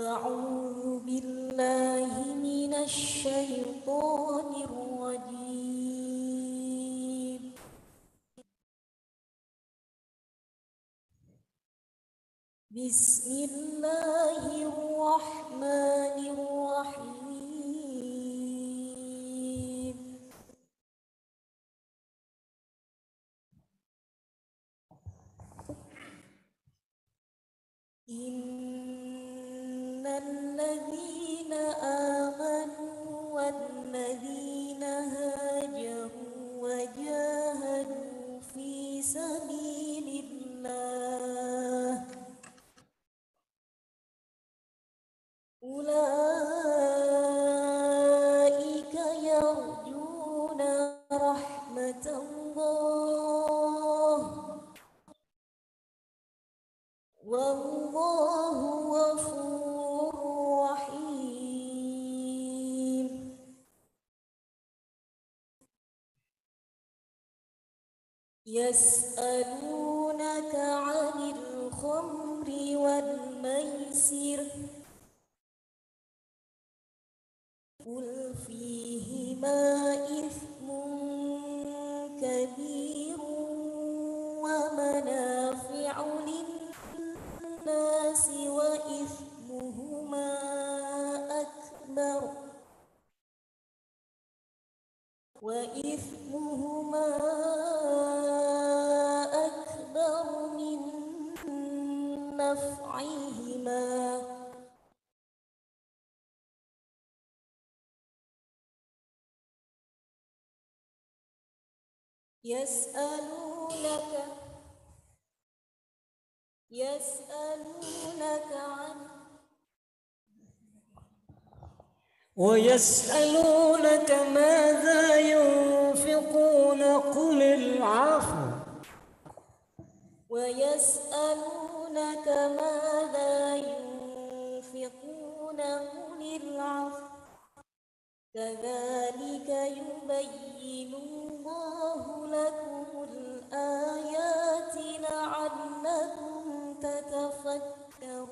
أعوذ بالله من الشيطان الرجيم. بسم الله الرحمن الرحيم. إن الذين آمنوا والذين هاجروا وجاهدوا في سبيل الله أولئك يرجون رحمة الله والله غفور رحيم. يسألونك عن الخمر والميسر قل فيهما إثم كبير ومنافع للناس وإثمهما أكبر من نفعهما. ويسألونك ماذا ينفقون قل العفو كذلك يبين الله لكم الآيات لعلكم تتفكرون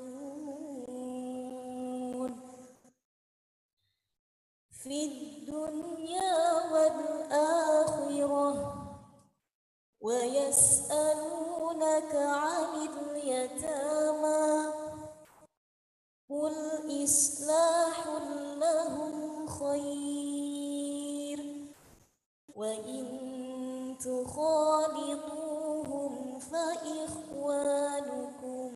في الدنيا والآخرة. ويسألونك عن اليتامى قل إصلاح لهم خير وإن تخالطوهم فإخوانكم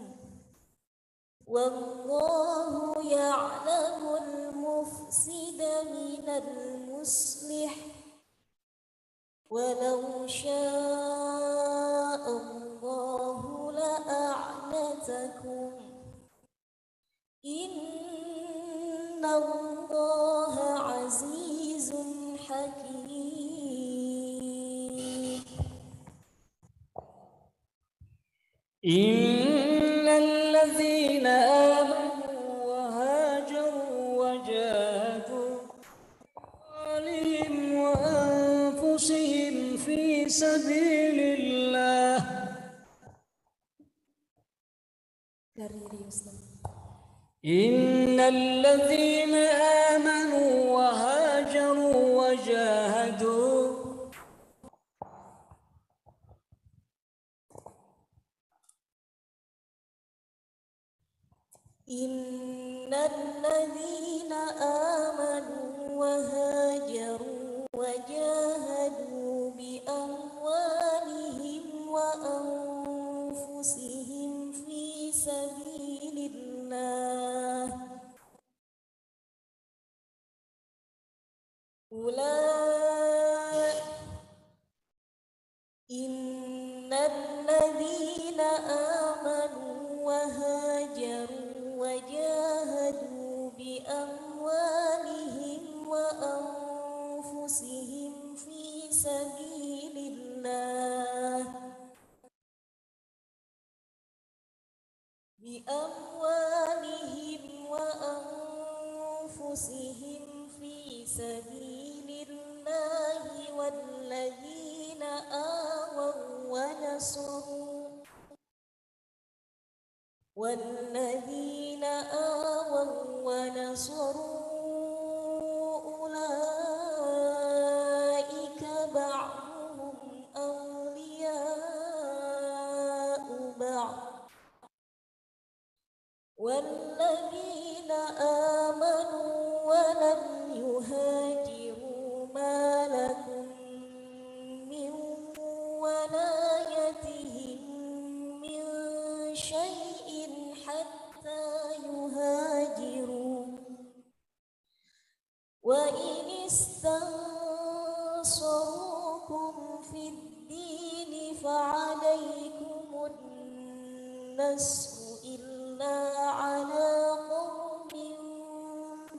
والله يعلم المفسد من المصلح ولو شاء الله لأعنتكم إن الله عزيز حكيم. إن الذين آمنوا وهاجروا وجاهدوا بأموالهم وأنفسهم في سبيل الله إن الذين آمنوا وهاجروا وجاهدوا إن الذين آمنوا وهاجروا وجاهدوا بأموالهم وأنفسهم في سبيل الله إن الذين آمنوا وهاجروا وجاهدوا بأموالهم وأنفسهم في سبيل الله والذين آووا ونصروا حتى يهاجروا وإن استنصروكم في الدين فعليكم النصر إلا على قوم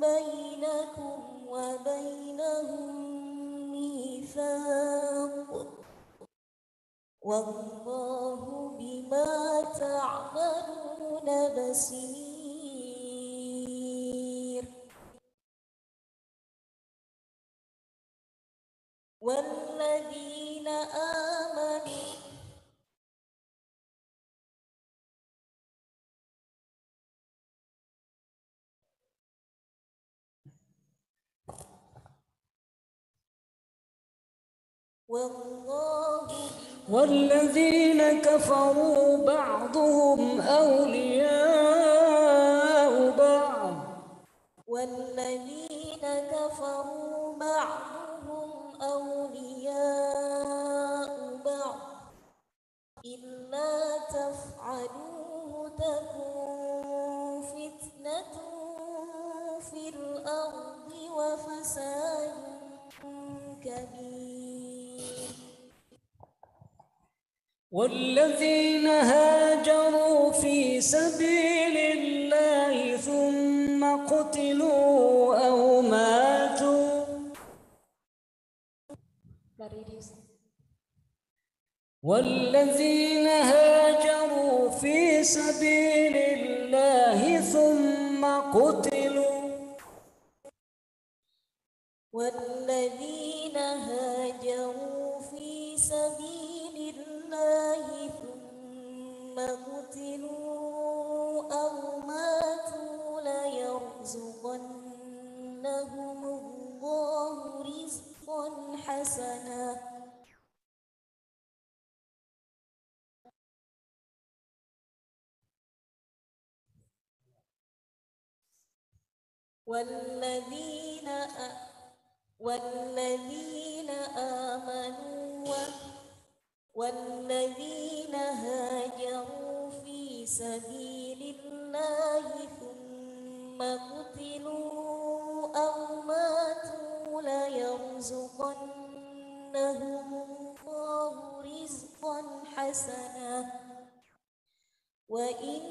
بينكم وبينهم ميثاق والله بما تعملون بصير والذين آمنوا والذين كفروا بعضهم أولياء بعض والذين كفروا بعضهم أولياء بعض إلا تفعلوه تكن فتنة في الأرض وفساد كبير والذين هاجروا في سبيل الله ثم قتلوا أو ماتوا والذين هاجروا في سبيل الله ثم قتلوا والذين هاجروا في سبيل الله ثم قتلوا أو ماتوا ليرزقنهم الله رزقا حسنا والذين آمنوا والذين هاجروا في سبيل الله ثم قتلوا أو ماتوا ليرزقنهم الله رزقا حسنا وإن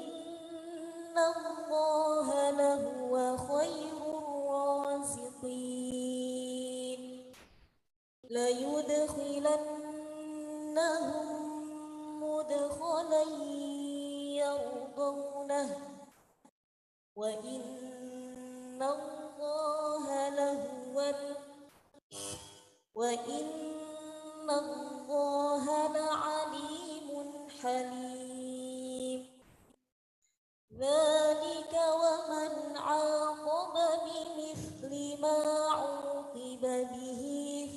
الله لهو خير الرازقين ليدخلنهم مدخلا يرضونه وإن الله لعليم حليم ذلك ومن عاقب بمثل ما عوقب به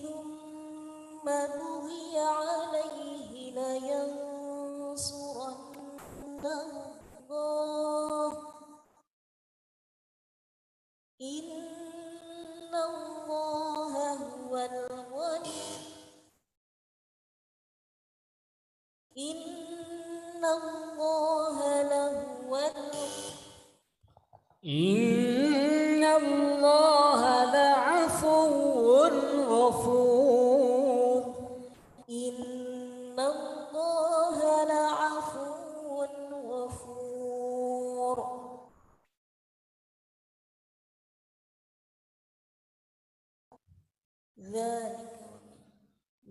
ثم بغي عليه لينصرنه الله إن الله هو الغني إن الله لعفو غفور إن الله لعفو غفور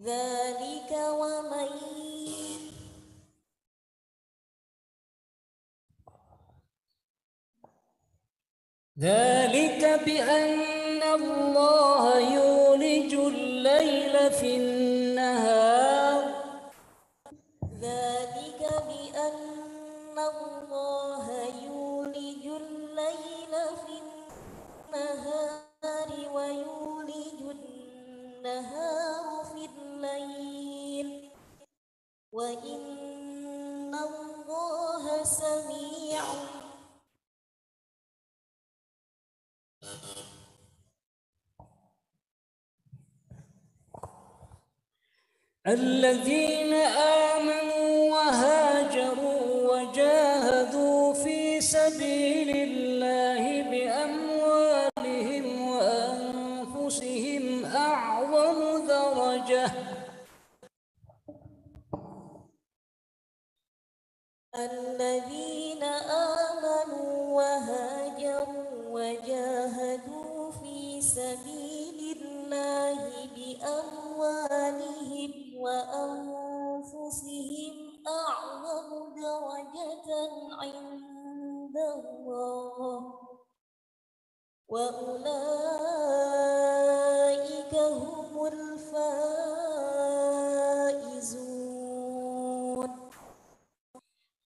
ذلك ومن ذلك بأن الله يولج الليل في النهار ذلك بأن الله يولج الليل في النهار ويولج النهار في الليل وإن الله سميع الذين آمنوا وهاجروا وجاهدوا في الذين آمنوا وهاجروا وجاهدوا في سبيل الله بأموالهم وأنفسهم أعظم درجة عند الله وأولئك هم الفائزون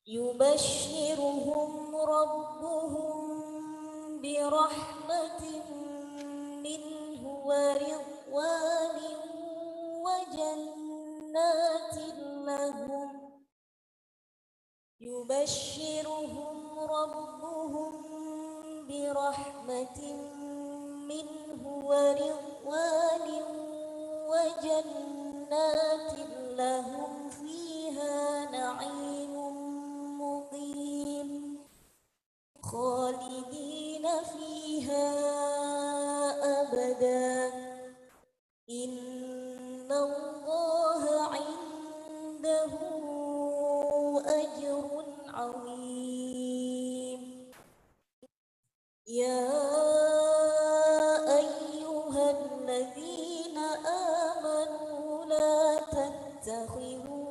يبشرهم ربهم برحمة منه ورضوان وجنات لهم يبشرهم ربهم برحمة منه ورضوان وجنات لهم فيها نعيم مقيم خالدين فيها أبدا إن الله عنده أجر عظيم يا أيها الذين آمنوا لا تتخذوا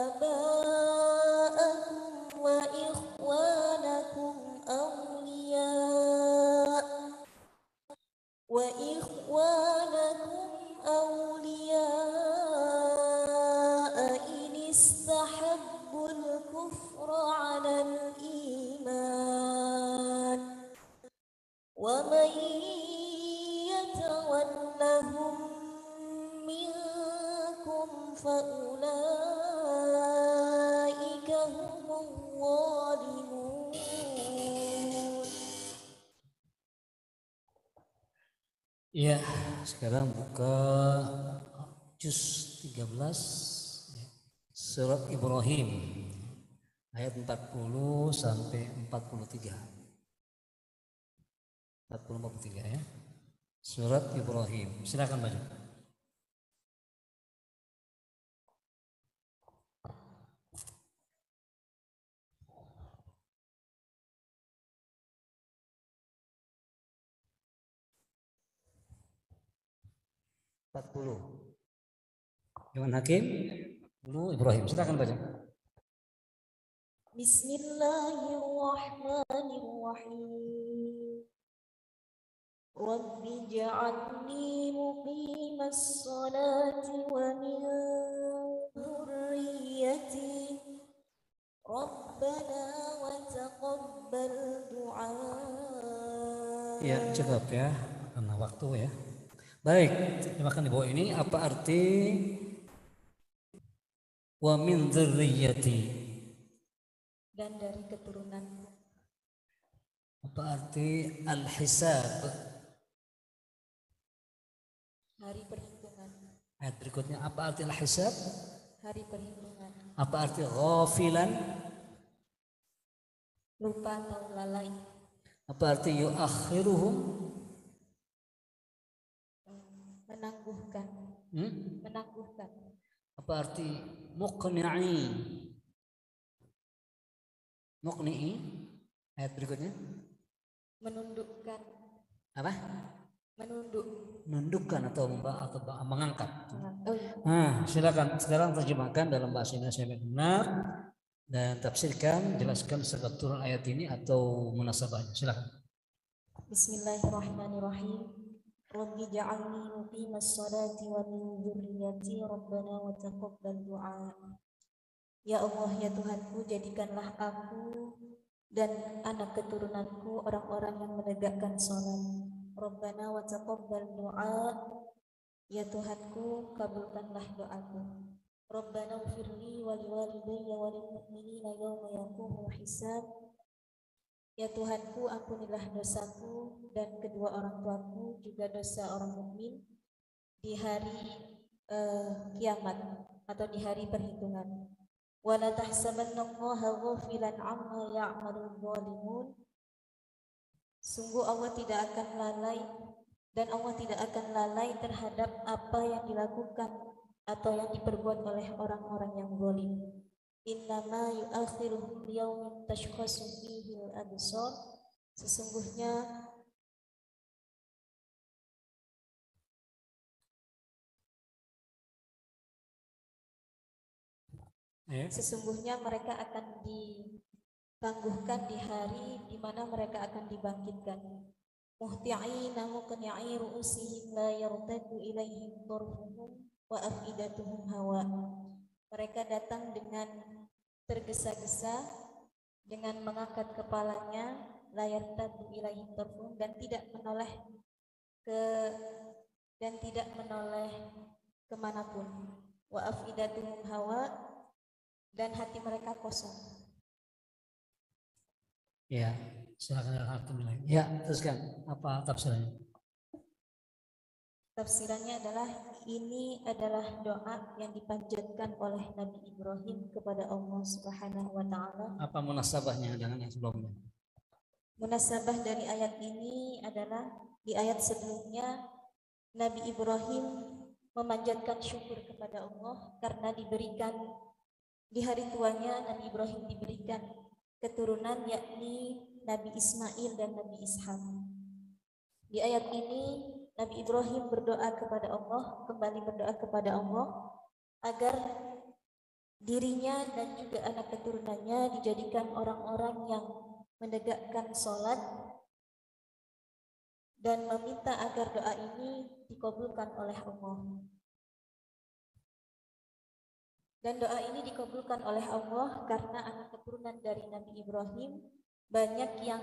آباءكم وإخوانكم أولياء إن استحبوا الكفر على الإيمان ومن يتولهم منكم فأولئك هم الظالمون. Ya, sekarang buka juz 13 surat Ibrahim ayat 40 sampai 43. 40-43 ya. Surat Ibrahim. Silakan baca. Iwan Hakim, dulu Ibrahim. Silakan baca. Bismillahirrahmanirrahim. Rabbi ja'alni muqimas salati wa min dhurriyyati Rabbana wa taqabbal du'a. Ya, cukup ya, karena waktu ya. Baik, silakan di bawah ini apa arti wa min dzurriyyati? Dan dari keturunanku. Apa arti al-hisab? Hari perhitungan. Ayat berikutnya apa arti al-hisab? Hari perhitungan. Apa arti ghafilan? Lupa atau lalai. Apa arti yuakhiruhum? Menangguhkan. Menangguhkan. Apa arti muqni'i? Muqni'i? Ayat berikutnya. Menundukkan. Apa? Menunduk. Menundukkan atau mengangkat. Iya. Silakan sekarang terjemahkan dalam bahasa Indonesia yang benar dan tafsirkan, jelaskan sebab turun ayat ini atau munasabahnya. Silakan. Bismillahirrahmanirrahim. Rabbi ja'alni muqimas salati wa min dzurriyyati Rabbana wa taqabbal du'a. Ya Allah, ya Tuhanku, jadikanlah aku dan anak keturunanku orang-orang yang menegakkan salat. Rabbana wa taqabbal du'a. Ya Tuhanku, kabulkanlah doaku. Rabbana ighfirli wa liwalidayya wa lil mu'minina yawma yaqumul hisab. Ya Tuhanku, ampunilah dosaku dan kedua orang tuaku, juga dosa orang mukmin di hari kiamat atau di hari perhitungan. Wa la tahsabannallaha ghafilan 'amma ya'malul zalimun. Sungguh Allah tidak akan lalai dan Allah tidak akan lalai terhadap apa yang dilakukan atau yang diperbuat oleh orang-orang yang zalim. Innama yu'akhiruhum liyaumin tashkhasu fihi al-absar. Sesungguhnya Sesungguhnya mereka akan ditangguhkan di hari di mana mereka akan dibangkitkan. Muhti'ina muqni'i ru'usihim la yartaddu ilaihim tarfuhum wa afidatuhum hawa. Mereka datang dengan tergesa-gesa, dengan mengangkat kepalanya, la yartaddu ilaihim tarfuhum, dan tidak menoleh kemanapun. Wa afidatuhum hawa, dan hati mereka kosong. Ya, silakan Hakim. Ya, teruskan apa tafsirannya? Tafsirannya adalah ini adalah doa yang dipanjatkan oleh Nabi Ibrahim kepada Allah Subhanahu wa taala. Apa munasabahnya dengan yang sebelumnya? Munasabah dari ayat ini adalah di ayat sebelumnya Nabi Ibrahim memanjatkan syukur kepada Allah karena di hari tuanya Nabi Ibrahim diberikan keturunan, yakni Nabi Ismail dan Nabi Ishak. Di ayat ini Nabi Ibrahim kembali berdoa kepada Allah agar dirinya dan juga anak keturunannya dijadikan orang-orang yang menegakkan sholat, dan meminta agar doa ini dikabulkan oleh Allah. Dan doa ini dikabulkan oleh Allah karena anak keturunan dari Nabi Ibrahim banyak yang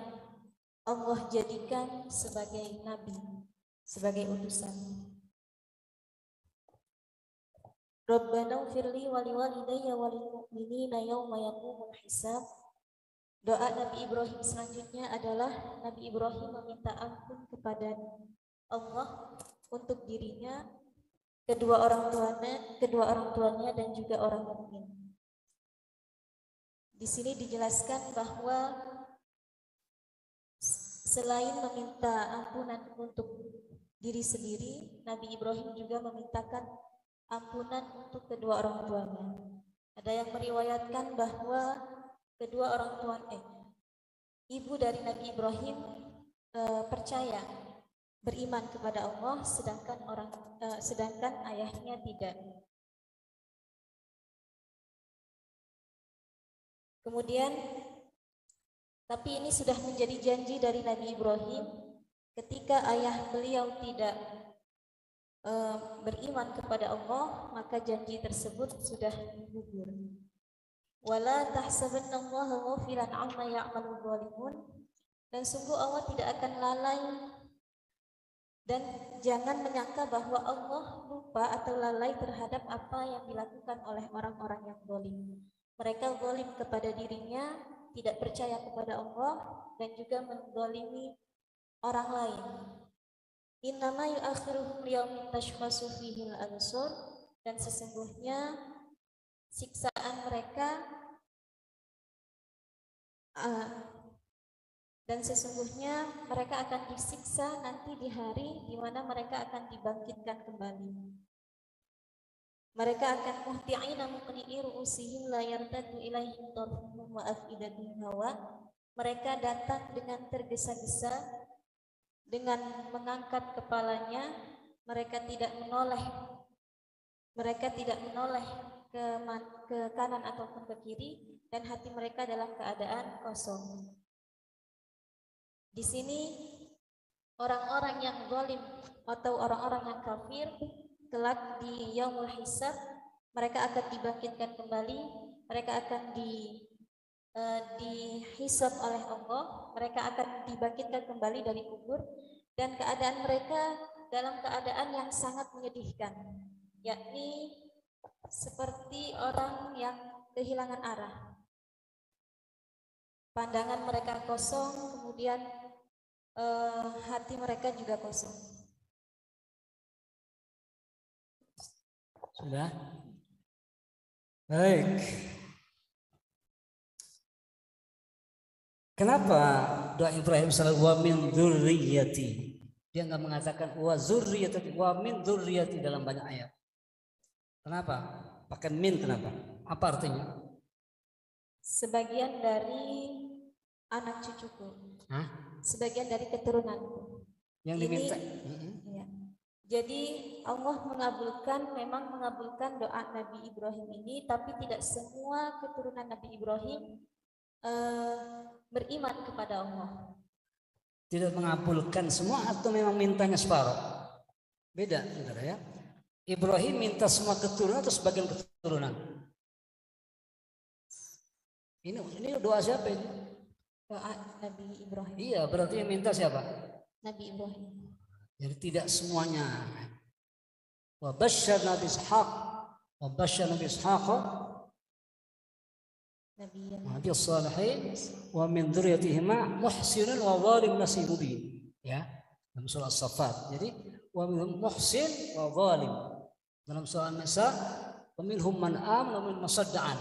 Allah jadikan sebagai nabi, sebagai utusan. Rabbana ighfirli wa liwalidayya wa lil mu'minina yauma yaqumul hisab. Doa Nabi Ibrahim selanjutnya adalah Nabi Ibrahim meminta ampun kepada Allah untuk dirinya, kedua orang tuanya dan juga orang mukmin. Di sini dijelaskan bahwa selain meminta ampunan untuk diri sendiri, Nabi Ibrahim juga memintakan ampunan untuk kedua orang tuanya. Ada yang meriwayatkan bahwa ibu dari Nabi Ibrahim percaya, beriman kepada Allah, sedangkan ayahnya tidak. Kemudian, tapi ini sudah menjadi janji dari Nabi Ibrahim ketika ayah beliau tidak beriman kepada Allah, maka janji tersebut sudah gugur. Wala tahsabannallaha ghafilan amma ya'malul zalimun. Dan sungguh Allah tidak akan lalai, dan jangan menyangka bahwa Allah lupa atau lalai terhadap apa yang dilakukan oleh orang-orang yang zalim. Mereka zalim kepada dirinya, tidak percaya kepada Allah, dan juga menzalimi orang lain. Innama yu'akhiruhum liyaumin tashkhasu fihi al-absar. Dan sesungguhnya siksaan mereka akan disiksa nanti di hari di mana mereka akan dibangkitkan kembali. Mereka akan muhti'ina muqni'i ru'usihim la yartaddu ilaihim tarfuhum wa afidatuhum hawa. Mereka datang dengan tergesa-gesa, dengan mengangkat kepalanya. Mereka tidak menoleh ke kanan ataupun ke kiri, dan hati mereka dalam keadaan kosong. Di sini orang-orang yang zalim atau orang-orang yang kafir kelak di yaumul hisab, mereka akan dibangkitkan kembali, mereka akan dihisab oleh Allah, mereka akan dibangkitkan kembali dari kubur, dan keadaan mereka dalam keadaan yang sangat menyedihkan, yakni seperti orang yang kehilangan arah. Pandangan mereka kosong, kemudian hati mereka juga kosong. Sudah? Baik. Kenapa doa Ibrahim selalu wa min dzurriyyati? Dia enggak mengatakan wa dzurriyyati, wa min dzurriyyati dalam banyak ayat. Kenapa? Pakai min, kenapa? Apa artinya? Sebagian dari anak cucuku. Hah? Sebagian dari keturunanku. Yang Ini, diminta. ya. Jadi Allah memang mengabulkan doa Nabi Ibrahim ini, tapi tidak semua keturunan Nabi Ibrahim beriman kepada Allah. Tidak mengabulkan semua atau memang mintanya separuh? Beda, saudara ya. Ibrahim minta semua keturunan atau sebagian keturunan? Ini doa siapa ini? Doa Nabi Ibrahim. Iya, berarti yang minta siapa? Nabi Ibrahim. Jadi tidak semuanya. Wa basyarna bi Ishaq, wa basyarna bi Ishaq Nabi salihin wa min dzurriyyatihima muhsinun wa zalim nasi mubin. Ya, dalam surah As-Saffat. Jadi wa minhum muhsin wa zalim. Dalam surah An-Nisa wa minhum man amana wa minhum masadda'an.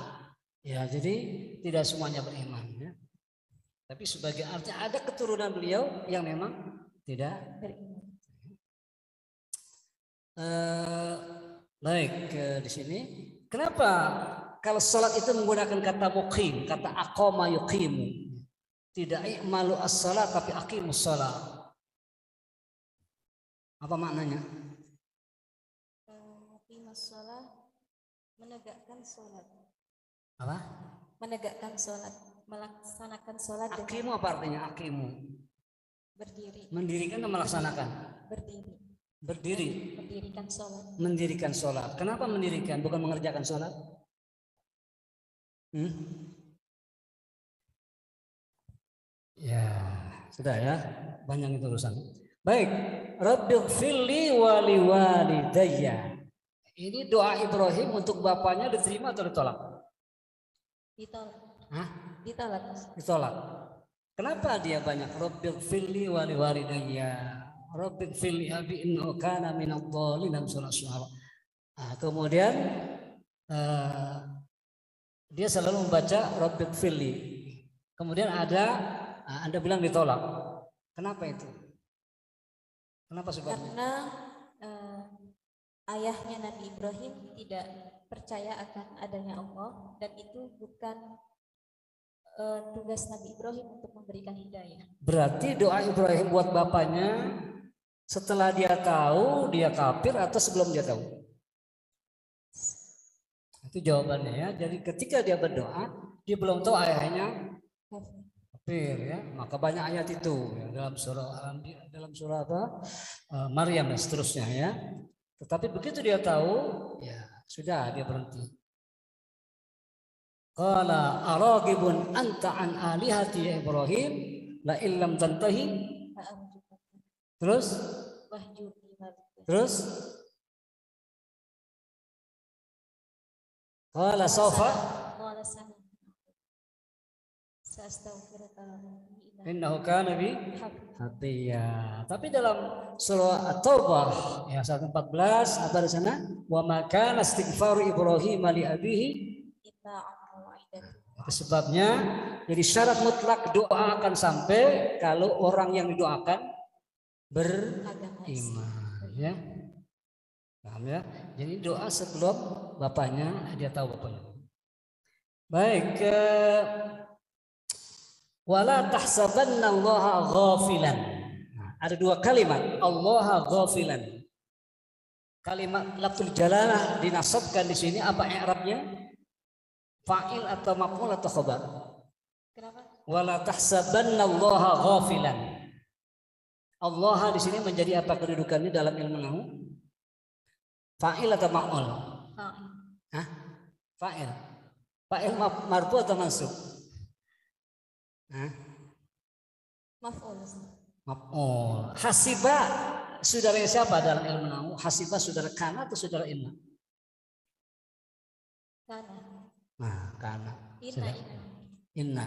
Ya, jadi tidak semuanya beriman ya. Tapi sebagai artinya ada keturunan beliau yang memang tidak beriman. Baik, di sini kenapa kalau salat itu menggunakan kata muqim, kata aqama yuqimu, tidak i'malu as-salat tapi aqimus salat? Apa maknanya? Aqimus salat, menegakkan salat. Apa? Menegakkan salat, melaksanakan salat. Aqimu apa artinya aqimu? Berdiri. Mendirikan atau melaksanakan? Berdiri. Berdiri. Mendirikan sholat. Mendirikan sholat. Kenapa mendirikan, bukan mengerjakan sholat? Ya, sudah ya. Banyak itu urusan. Baik. Rabbighfirli wa liwalidayya. Ini doa Ibrahim untuk bapaknya diterima atau ditolak? Ditolak. Hah? Ditolak. Ditolak. Kenapa dia banyak Rabbighfirli wa liwalidayya? Rabbighfirli abi innahu kana minadh dhalin dalam surah Syu'ara. Kemudian dia selalu membaca Rabbighfirli. Kemudian Anda bilang ditolak. Kenapa itu? Kenapa sebabnya? Karena ayahnya Nabi Ibrahim tidak percaya akan adanya Allah, dan itu bukan tugas Nabi Ibrahim untuk memberikan hidayah. Berarti doa Ibrahim buat bapaknya setelah dia tahu dia kafir atau sebelum dia tahu? Itu jawabannya ya. Jadi ketika dia berdoa, dia belum tahu ayahnya kafir ya. Maka banyak ayat itu ya, dalam surah apa? Maryam dan seterusnya ya. Tetapi begitu dia tahu, ya sudah dia berhenti. Qala aragibun anta an alihati ya Ibrahim la illam tantahi. Terus qala sawfa innahu kana bi hafiya. Tapi dalam surah At-Taubah ya 114 apa di sana? Wa ma kana istighfaru Ibrahim li abihi. Sebabnya jadi syarat mutlak doa akan sampai kalau orang yang didoakan beriman ya. Paham ya? Jadi doa sebelum bapaknya dia tahu bapaknya. Baik, wala tahsabanna Allaha ghafilan. Ada dua kalimat, Allaha ghafilan. Kalimat lafzul jalalah dinasabkan di sini apa i'rabnya? Fa'il atau maf'ul atau khabar? Kenapa? Wala tahsabanna Allaha ghafilan. Allah di sini menjadi apa kedudukannya dalam ilmu nahwu? Fa'il atau maf'ul? Hah? Fa'il. Fa'il marfu atau mansub? Hah? Maf'ul. Maf'ul. Hasiba saudara siapa dalam ilmu nahwu? Hasiba saudara kana atau saudara inna? Kana. Nah, kana. Inna.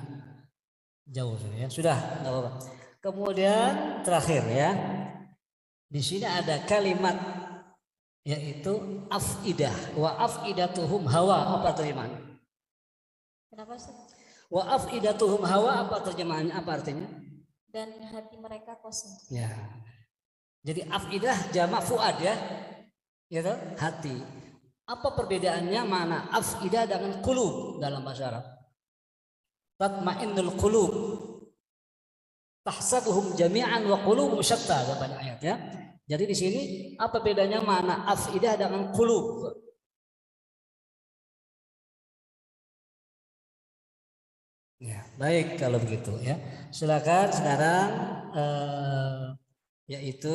Jauh ya. Sudah, enggak apa-apa. Kemudian terakhir ya. Di sini ada kalimat yaitu afidah. Wa afidatuhum hawa, apa terjemahannya? Kenapa sih? Wa afidatuhum hawa, apa terjemahannya? Apa artinya? Dan hati mereka kosong. Ya. Jadi afidah jamak fuad ya. Ya toh? Hati. Apa perbedaannya mana afidah dengan qulub dalam bahasa Arab? tatma'innul qulub. Tahsabuhum jami'an wa qulubuhum syatta, ada banyak ayat ya. Jadi di sini apa bedanya makna afidah dengan qulub? Ya, baik kalau begitu ya. Silakan sekarang yaitu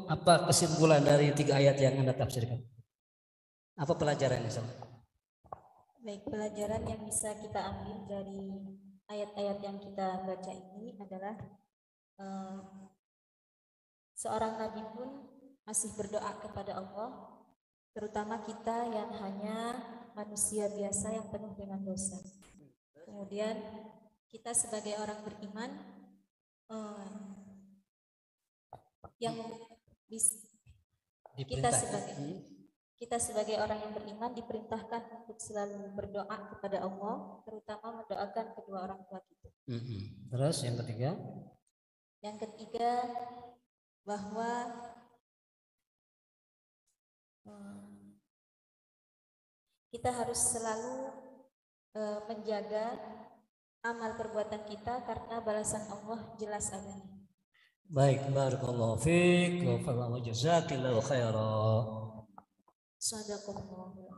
apa kesimpulan dari 3 ayat yang Anda tafsirkan? Apa pelajarannya, Sob? Baik, pelajaran yang bisa kita ambil dari ayat-ayat yang kita baca ini adalah seorang nabi pun masih berdoa kepada Allah, terutama kita yang hanya manusia biasa yang penuh dengan dosa. Kemudian kita sebagai orang beriman yang kita sebagai orang yang beriman diperintahkan untuk selalu berdoa kepada Allah, terutama mendoakan kedua orang tua kita. Terus yang ketiga? Yang ketiga bahwa kita harus selalu menjaga amal perbuatan kita karena balasan Allah jelas adanya. Baik, barakallahu fiik wa jazakillahu khairan. Sadaqallahu.